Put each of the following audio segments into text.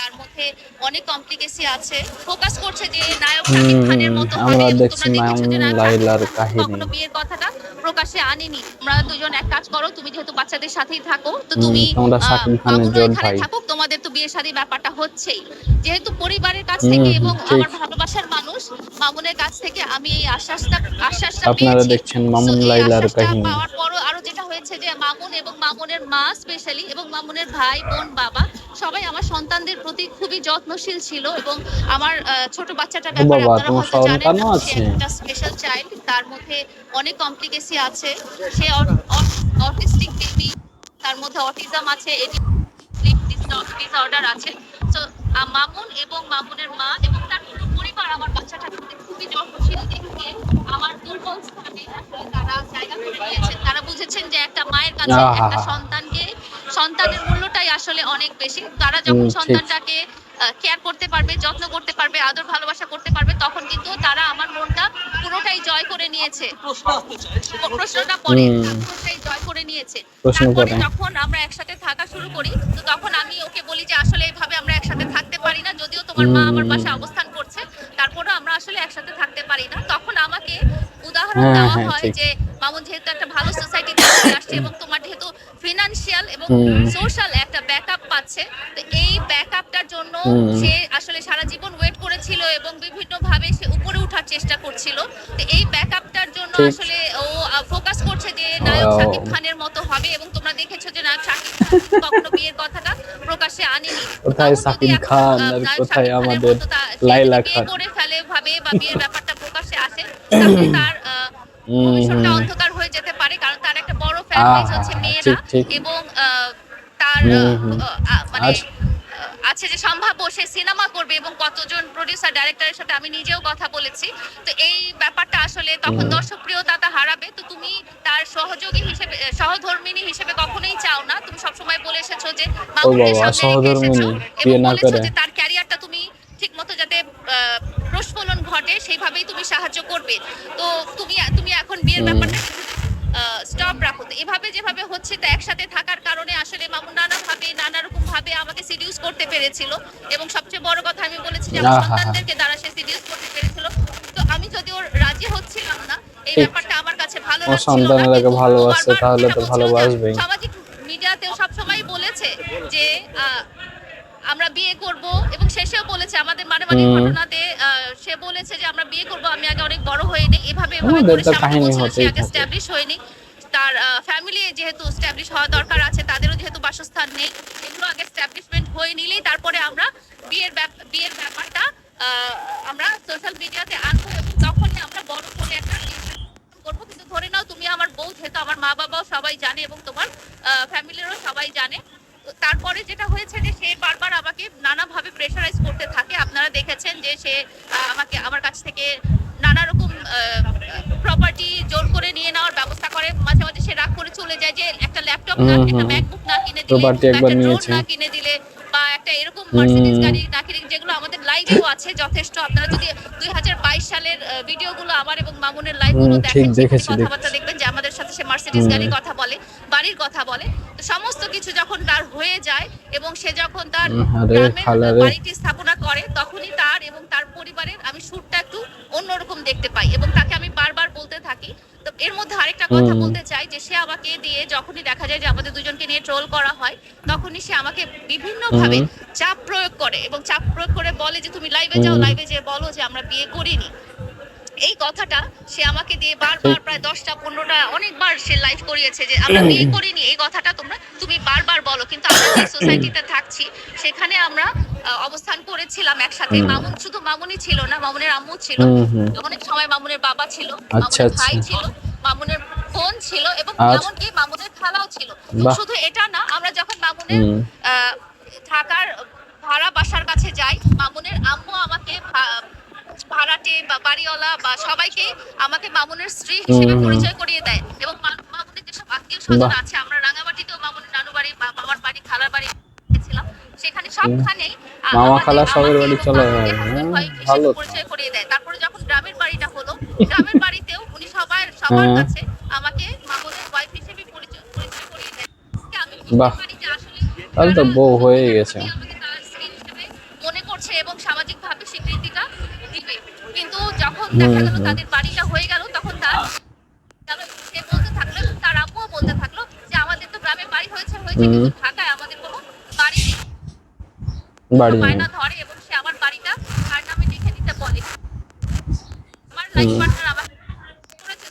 তার মধ্যে অনেক কমপ্লিকেসি আছে। ফোকাস করছে যে নায়ক শাকিব খানের মতো হবে আমরা এবং দেখছি তোমরা দেখেছো যে মামুন নায়ক শাকিব লাইলার খান কিন্তু কাহিনী। কখনো বিয়ের কথাটা প্রকাশ্যে আনেনি। তোমরা দুজন এক কাজ করো, তুমি যেহেতু বাচ্চাদের সাথেই থাকো, তো তুমি তোমরা শাকিব খানের মামুনও জোট এখানে ভাই। থাকুক, তোমাদের তো বিয়ে শাদী ব্যাপারটা হচ্ছেই। যেহেতু পরিবারের কাছ থেকে এবং ঠিক। আমার ভালোবাসার মানুষ মামুনের কাছ থেকে আমি এই আশ্বাসটা আপনারা পেয়েছি। দেখছেন সো মামুন এই লাইলার আশ্বাসটা কাহিনী। পাওয়ার পরও আরো যেটা হয়েছে যে মামুন এবং মামুনের মা স্পেশালি এবং মামুনের ভাই বোন বাবা সবাই আমার সন্তানদের প্রতি খুবই যত্নশীল ছিল এবং আমার ছোট বাচ্চাটার ও ব্যাপারে বাবা, আপনারা তোমার হয়তো জানেন না, সন্তানও সে আছে? একটা স্পেশাল চাইল্ড, তার মধ্যে অনেক কমপ্লিকেসি আছে। সে অটিস্টিক বেবি, তার মধ্যে অটিজম আছে, স্লিপ ডিসঅর্ডার আছে। সো মামুন এবং মামুনের মা এবং তার পুরো পরিবার আমার বাচ্চাটার প্রতি খুবই যত্নশীল দেখে আমার দুর্বল স্থানে আসলে তারা জায়গা করে নিয়েছেন। তারা বুঝেছেন যে একটা মায়ের কাছে একটা আহা। সন্তানের মূল্যটাই আসলে অনেক বেশি। তারা যখন ঠিক। সন্তানটাকে কেয়ার করতে পারবে, যত্ন করতে পারবে, আদর ভালোবাসা করতে পারবে, তখন কিন্তু তারা আমার মনটা পুরোটাই জয় করে নিয়েছে। প্রশ্নটা পরে পুরোটাই জয় করে নিয়েছে। প্রশ্ন তারপরে করে। যখন আমরা একসাথে থাকা শুরু করি, তো তখন আমি ওকে বলি যে আসলে এইভাবে আমরা একসাথে থাকতে পারি না, যদিও তোমার মা আমার বাসায় অবস্থান করছে, তারপরেও আমরা আসলে একসাথে থাকতে পারি না। তখন আমাকে উদাহরণ হ্যাঁ দেওয়া হ্যাঁ হয় ঠিক। যে মামুন যেহেতু একটা ভালো সোসাইটিতে চলে আসছে এবং তোমার যেহেতু ফিনান্সিয়াল এবং সোশ্যাল একটা ব্যাকআপ পাচ্ছে, তো এই ব্যাকআপটার জন্য সে আসলে সারা জীবন ওয়েট করেছিল এবং বিভিন্ন ভাবে সে উপরে ওঠার চেষ্টা করছিল। তো এই ব্যাকআপটার জন্য ঠিক। আসলে ও ফোকাস করছে যে নায়ক শাকিব খানের মতো হবে এবং তোমরা দেখেছো যে নায়ক শাকিব খান কিন্তু কখনো বিয়ের কথাটা প্রকাশ্যে আনেনি। কোথায় মামুন যদি সাকিব এখন খান আর নায়ক কোথায় শাকিব খানের আমাদের মতো সে যদি লাইলা বিয়ে খান? করে ফেলে ভাবে বা বিয়ের ব্যাপারটা প্রকাশ্যে আসে, তাহলে তার ভবিষ্যৎটা অন্ধকার হয়ে যেতে পারে, কারণ তার একটা বড় ফ্যান বেজ আহা। হচ্ছে মেয়েরা ঠিক ঠিক। এবং তার হুম। মানে আর আছে যে সম্ভাব্য সে সিনেমা করবে এবং কতজন প্রডিউসার ডাইরেক্টরের সাথে আমি নিজেও কথা বলেছি। তো এই ব্যাপারটা আসলে তখন দর্শক প্রিয়তা হারাবে। তো তুমি তার সহযোগী হিসেবে সহধর্মিনী হিসেবে কখনোই চাও না, তুমি সবসময় বলে এসেছো যে ও মামুনকে বাবা, সামনে রেখে এসেছো সহধর্মিনী এবং বিয়ে না বলেছো করে? যে তার ক্যারিয়ারটা তুমি ঠিক মতো যাতে প্রস্ফুলন ঘটে সেইভাবেই তুমি সাহায্য করবে। তো তুমি এখন বিয়ের ব্যাপারটা স্টপ রাখো। তো এভাবে যেভাবে হচ্ছে, তো একসাথে থাকার কারণে আসলে মামুন নানা রকম ভাবে আমাকে সিডিউস করতে পেরেছিল এবং সবচেয়ে বড় কথা আমি বলেছি যে আমার আহা। সন্তানদেরকে দ্বারা সে সিডিউস করতে পেরেছিল। তো আমি যদি ওর রাজি হচ্ছিলাম না, এই ঠিক। ব্যাপারটা আমার কাছে ভালো ও লাগছিল না, সন্তানেরাকে কিন্তু ও ভালোবাসে, বারবার তাহলে যেটা তো বলছিল যে ভালোবাসবেই। সামাজিক মিডিয়াতেও সবসময় বলেছে যে আমরা বিয়ে করব এবং শেষেও বলেছে আমাদের মানে ঘটনাতে সে বলেছে যে আমরা বিয়ে করব, আমি আগে অনেক বড় হয়ে নিই, এভাবে আমাদের করে তো সে আমাকে কাহিনী বলছিল সে হতেই আগে থাকে। এস্টাবলিশ হয়নি, তার ফ্যামিলি যেহেতু এস্টাবলিশ হওয়া দরকার আছে, তাদেরও যেহেতু বাসস্থান নেই, এগুলো আগে এস্টাবলিশমেন্ট হয়ে নিলেই তারপরে আমরা বিয়ের ব্যাপারটা আমরা সোশ্যাল মিডিয়াতে আনবো এবং তখনই আমরা বড় করে একটা করবো। কিন্তু ধরে নাও তুমি আমার বউ, যেহেতু আমার মা বাবাও সবাই জানে এবং তোমার ফ্যামিলিরও সবাই জানে। তারপরে যেটা হয়েছে যে সে বারবার আমাকে নানাভাবে প্রেশারাইজ করতে থাকে। আপনারা দেখেছেন যে সে আমাকে আমার কাছ থেকে নানা রকম প্রপার্টি জোর করে নিয়ে নেওয়ার ব্যবস্থা করে। মাঝে মাঝে সে রাগ করে চলে যায় যে একটা ল্যাপটপ না, একটা ম্যাকবুক না কিনে দিলে প্রপার্টি বা একবার একটা ড্রোন নিয়েছে। না কিনে দিলে বা একটা এরকম মার্সিডিজ গাড়ি না কিনে, যেগুলো আমাদের লাইভেও আছে যথেষ্ট। আপনারা যদি 2022 সালের ভিডিওগুলো আমার এবং মামুনের লাইভগুলো ঠিক, দেখেন, সেখানে দেখেছি কথাবার্তা দেখেছি। দেখবেন যে আমাদের সাথে সে মার্সিডিজ গাড়ির কথা বলে, বাড়ির কথা বলে। তো সমস্ত কিছু যখন তার হয়ে যায় এবং সে যখন তার আরে গ্রামের খালারে। বাড়িটি স্থাপনা করে, তখনই তার এবং তার পরিবারের আমি সুরটা একটু অন্যরকম দেখতে পাই এবং তাকে আমি বারবার বলতে থাকি। তো এর মধ্যে আরেকটা কথা বলতে চাই যে সে আমাকে দিয়ে যখনই দেখা যায় যে আমাদের দুজনকে নিয়ে ট্রোল করা হয়, তখনই সে আমাকে বিভিন্ন ভাবে চাপ প্রয়োগ করে এবং চাপ প্রয়োগ করে বলে যে তুমি লাইভে যাও, লাইভে যেয়ে বলো যে আমরা বিয়ে করিনি। এই কথাটা সে আমাকে দিয়ে বারবার ঠিক। প্রায় 10টা 15টা অনেকবার সে লাইভ করিয়েছে যে আমরা বিয়ে করিনি, এই কথাটা তুমি বারবার বলো। কিন্তু আমরা যে সোসাইটিতে থাকছি সেখানে আমরা অবস্থান করেছিলাম একসাথে। মামুন শুধু মামুনই ছিল না, মামুনের আম্মু ছিল, অনেক সময় মামুনের বাবা ছিল, আচ্ছা মামুনের ভাই আচ্ছা। ছিল, মামুনের বোন ছিল এবং আর এমনকি মামুনের খালাও ছিল। তো বাহ। শুধু এটা না, আমরা যখন মামুনের থাকার ভাড়া বাসার কাছে যাই, মামুনের আম্মু আমাকে ভাড়াটে বা বাড়িওয়ালা বা সবাইকে আমাকে মামুনের স্ত্রী হিসেবে পরিচয় করিয়ে দেয় এবং মামুনের যেসব আত্মীয় স্বজন বাহ। আছে, আমরা রাঙামাটিতেও মামুনের নানু বাড়ি বা মামার বাড়ি খালার বাড়ি গেছিলাম, সেখানে সবখানেই মামা আমাদের খালা সবার আমাকে বাড়ি এবং চলে মামুনকে যায়, হাজবেন্ড হ্যাঁ ওয়াইফ হিসেবে ভালো তো। পরিচয় করিয়ে দেয়। তারপরে যখন গ্রামের বাড়িটা হলো, গ্রামের বাড়িতেও উনি সবার হ্যাঁ। কাছে আমাকে মামুনের ওয়াইফ হিসেবে পরিচয় করিয়ে দেয়। আমি বুঝতে বাহ, পারি যে আসলে তাহলে তো তারা বউ হয়ে সত্যিকার গেছে। অর্থেই আমাকে তার স্ত্রী হিসেবে করছে এবং সামাজিকভাবে স্বীকৃতিটা দিবে, কিন্তু যখন দেখা গেল তাদের বাড়িটা হয়ে গেল তখন তার সে বলতে থাকলো এবং তার আম্মুও বলতে থাকলো যে আমাদের তো গ্রামে বাড়ি হয়েছে কিন্তু ঢাকায় আমাদের কোনো বাড়ি নেই। বায়না ধরে এবং সে আমার বাড়িটা তার নামে লিখে দিতে বলে। আমার লাইফ পার্টনার আমার করেছে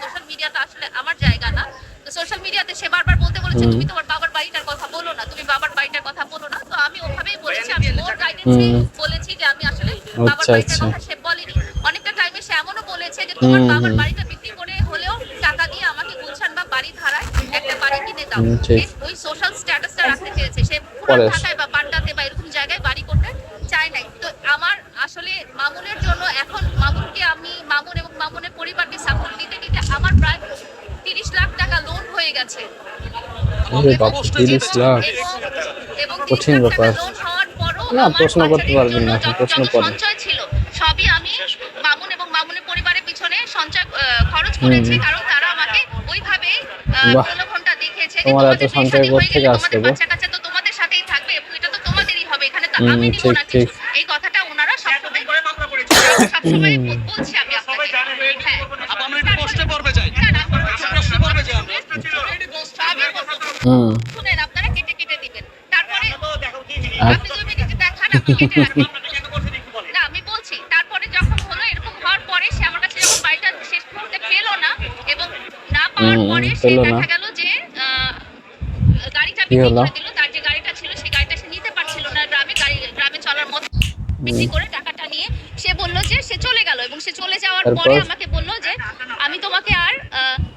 সোশ্যাল মিডিয়াটা আসলে আমার জায়গা না, তো সোশ্যাল মিডিয়াতে সে বারবার বলতে বলেছে তুমি তোমার বাবার বাড়িটার কথা বলো না, তুমি বাবার বাড়িটার কথা বলো না। তো আমি ওভাবেই বলেছি, আমি ওর গাইডেন্সে বলেছি যে আমি আসলে বাবার বাড়িটার কথা সে বলেনি। অনেকটা টাইমে সে এমনও বলেছে যে তোমার বাবার বাড়িটা বিক্রি করে হলেও টাকা দিয়ে আমাকে গুলশান বা বাড়ি ধারায় একটা বাড়ি কিনে দাও। ওই সোশ্যাল স্ট্যাটাসটা রাখতে চেয়েছে, সে পুরো ঢাকায় বা বাড্ডাতে বা এরকম জায়গায় বাড়ি করতে চায় নাই। তো আমার আসলে মামুনের জন্য এখন মামুনকে আমি মামুন এবং মামুনের পরিবারকে সাপোর্ট দিতে দিতে আমার প্রায় 30 লাখ টাকা লোন হয়ে গেছে। এবং কঠিন ব্যাপার না, প্রশ্ন করতে পারবেন না, প্রশ্ন সঞ্চয় ছিল সবই আমি মামুন এবং মামুনের পরিবারের পিছনে সঞ্চয় খরচ করেছি, কারণ তারা আমাকে ওইভাবে প্রলোভনটা দেখিয়েছে যে তোমাদের সঞ্চয় করতে থেকে আসছে, বাচ্চা কাচ্চা তো তোমাদের সাথেই থাকবে এবং এটা তো তোমাদেরই হবে, এখানে তো আমি নিব না কিছু। এই কথাটা ওনারা সবসময় বলছি আমি আপনাকে। হ্যাঁ, আমি একটু কষ্টে পড়বে যাই, প্রশ্ন করবে যাই শুনেন, আপনারা কেটে কেটে দিবেন, তারপরে আপনি 2 মিনিট দেখান, আপনি কেটে রাখেন না, আমি বলছি। তারপরে যখন হলো এরকম হওয়ার পরে সে আমার কাছে যখন বাড়িটা শেষ করতে পেল না এবং না পাওয়ার পরে সে দেখা গেল যে গাড়িটা বিক্রি করে দিল, তার যে গাড়িটা ছিল সেই গাড়িটা সে নিতে পারছিল না, গ্রামে চলার মতো বিক্রি করে টাকাটা নিয়ে সে বলল যে সে চলে গেল এবং সে চলে যাওয়ার পরে আমাকে বলল যে আমি তোমাকে আর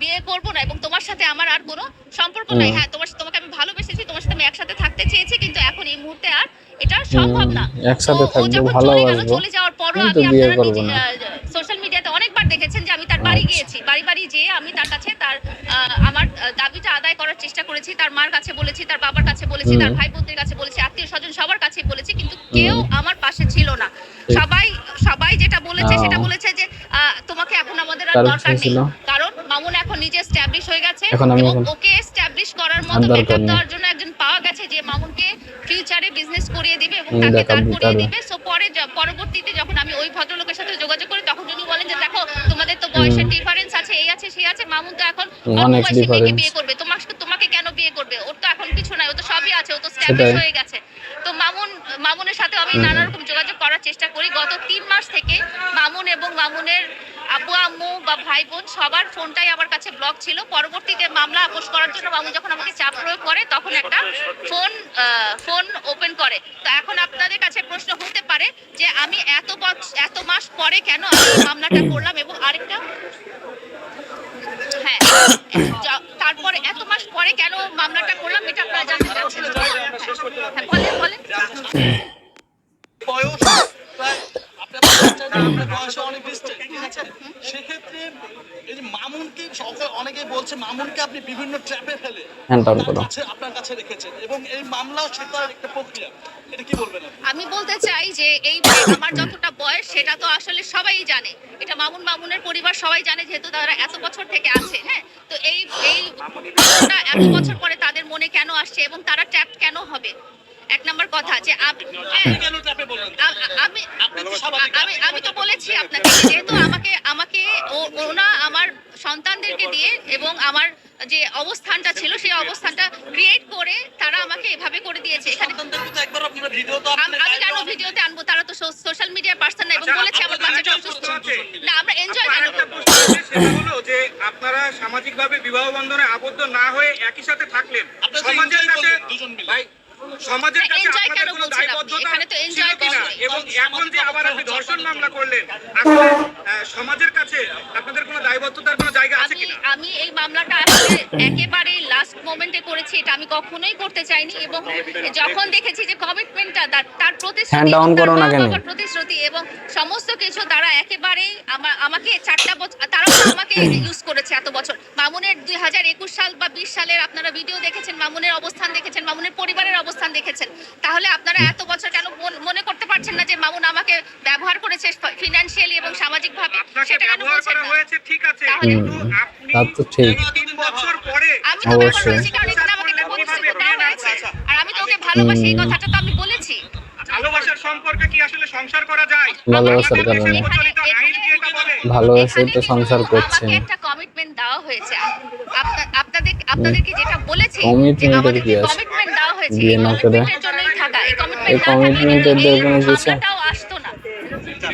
বিয়ে করব না এবং তোমার সাথে আমার আর কোনো সম্পর্ক নাই। হ্যাঁ, তোমাকে আমি ভালোবেসেছি, তোমার সাথে আমি একসাথে থাকতে চেয়েছি, কিন্তু এখন এই মুহূর্তে আর এটা সম্ভব না। একসাথে থাকবো, ভালোবাসবো, চলে যাওয়ার পরও আমি আপনারা সোশ্যাল মিডিয়াতে অনেকবার দেখেছেন যে আমি তার বাড়ি গিয়েছি, বাড়ি যেয়ে আমি তার কাছে তার আমার দাবিটা আদায় করার চেষ্টা করেছি, তার মার কাছে বলেছি, তার বাবার কাছে বলেছি, তার ভাই বোনদের কাছে বলেছি, আত্মীয় স্বজন সবার কাছে বলেছি, কিন্তু কেউ আমার পাশে ছিল না। সবাই যেটা বলেছে সেটা বলেছে যে তোমাকে এখন আমাদের আর দরকার নেই, কারণ মামুন এখন নিজে এস্টাবলিশ হয়ে গেছে এবং ওকে এস্টাবলিশ করার মতো ব্যাকআপ দেওয়ার জন্য একজন পাওয়া গেছে যে মামুনকে ফিউচারে বিজনেস করিয়ে দিবে এবং তাকে দাঁড় করিয়ে দিবে। সো পরবর্তীতে যখন আমি ওই ভদ্রলোকের সাথে যোগাযোগ করি তখন উনি বলেন যে দেখো তোমাদের তো বয়সের ডিফারেন্স আছে, এই আছে সেই আছে, মামুন তো এখন অল্প বয়সী মেয়েকে বিয়ে করবে, তোমাকে কেন বিয়ে করবে, ওর তো এখন কিছু নাই, ও তো সবই আছে, ও তো এস্টাবলিশ হয়ে গেছে। তো মামুনের সাথে আমি নানা রকম যোগাযোগ করার চেষ্টা করি। গত 3 মাস থেকে মামুন এবং মামুনের আব্বু আম্মু বা ভাই বোন সবার ফোনটাই আমার কাছে ব্লক ছিল। পরবর্তীতে মামলা আপোষ করার জন্য মামুন যখন আমাকে চাপ প্রয়োগ করে তখন একটা ফোন ওপেন করে। তো এখন আপনাদের কাছে প্রশ্ন হতে পারে যে আমি এত মাস পরে কেন আমি মামলাটা করলাম এবং আরেকটা হ্যাঁ তারপরে এত মাস পরে কেন মামলাটা করলাম এটা আপনারা জানতে চাচ্ছেন। হ্যাঁ, বলেন। সেক্ষেত্রে এই যে মামুনকে অনেকেই বলছে মামুনকে আপনি বিভিন্ন ট্র্যাপে ফেলে আপনার কাছে রেখেছেন এবং এই মামলাও সেটার একটা প্রক্রিয়া, এটা কি বলবেন? আমি বলতে চাই যে এই আমার যতটা বয়স সেটা তো আসলে সবাই জানে, এটা মামুনের পরিবার সবাই জানে যেহেতু তারা এত বছর থেকে আছে। হ্যাঁ, তো এই এত বছর পরে তাদের মনে কেন আসছে এবং তারা ট্র্যাপ কেন হবে? 1 নম্বর কথা যে আমি তো বলেছি আপনাকে যেহেতু আমাকে ওনা আমার সন্তানদেরকে দিয়ে এবং আমার যে অবস্থানটা ছিল সেই অবস্থানটা ক্রিয়েট করে তারা আমাকে এভাবে করে দিয়েছে। এখানে আমি কেন ভিডিওতে আনবো, তারা তো সোশ্যাল মিডিয়ার পার্সন না এবং বলেছে আমার বাচ্চাটা অসুস্থ না, আমরা এনজয় কেন করব? হলো যে আপনারা সামাজিকভাবে বিবাহ বন্ধনে আবদ্ধ না হয়ে একই সাথে থাকলেন, সমাজের কাছে ভাই সমাজের কাছে আপনাদের কোনো দায়বদ্ধতা ছিল কিনা এবং এখন যে আবার আপনি ধর্ষণ মামলা করলেন আসলে সমাজের কাছে আপনাদের কোনো দায়বদ্ধতার কোনো জায়গা আছে কিনা? আমি এই মামলাটা আসলে একেবারে লাস্ট মোমেন্টে করেছি, এটা আমি কখনোই করতে চাইনি এবং যখন দেখেছি যে কমিটমেন্টটা তার প্রতিশ্রুতি এবং সমস্ত কিছু তারা একেবারেই আমাকে 4টা বছর তারা আমাকে ইউজ করেছে এত বছর। মামুনের 2021 সাল বা 20 সালের আপনারা ভিডিও দেখেছেন, মামুনের অবস্থান দেখেছেন, মামুনের পরিবারের অবস্থান দেখেছেন, তাহলে আপনারা এত বছর কেন মনে করতে পারছেন না যে মামুন আমাকে ব্যবহার করেছে ফিনান্সিয়ালি এবং সামাজিকভাবে? সেটা কেন বলছেন না? হয়েছে ঠিক আছে, তাহলে তো ঠিক 3 বছর পরে আমি তো ব্যবহার করেছি কারণ এখানে আমাকে একটা প্রতিশ্রুতি দেওয়া হয়েছে আর আমি তো ওকে ভালোবাসি, এই কথাটা তো আমি বলেছি। সম্পর্কে কি আসলে সংসার করা যায়? ভালোবাসার আমাদের দেশের কারণে। প্রচলিত আইন কি এটা বলে? ভালোবাসায় তো সংসার করছে। আমাকে একটা কমিটমেন্ট দেওয়া হয়েছে। আপনাদেরকে যেটা বলেছি যে Commitment এর আমাদেরকে কি আছে? কমিটমেন্ট দেওয়া হয়েছে, বিয়ে এই না করে? কমিটমেন্টের জন্যই থাকা। এই এই কমিটমেন্ট না থাকলে commitment-এর কিন্তু এই কোনো কিছু? মামলাটাও আসতো না।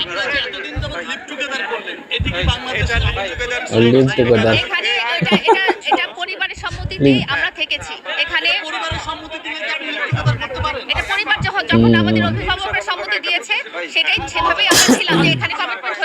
আপনারা যে এতদিন যাবত লিভ টুগেদার করলেন, এটি কি বাংলাদেশের লিভ টুগেদার এখানে এটা পরিবারের সম্মতিতেই আমরা থেকেছি। এখানে পরিবারের সম্মতি দিলে কি আপনি লিভ টুগেদার করতে পারেন? এটা পরিবার যখন আমাদের অভিভাবকরা সম্মতি দিয়েছে, সেভাবেই আমরা ছিলাম যে এখানে কমিটমেন্ট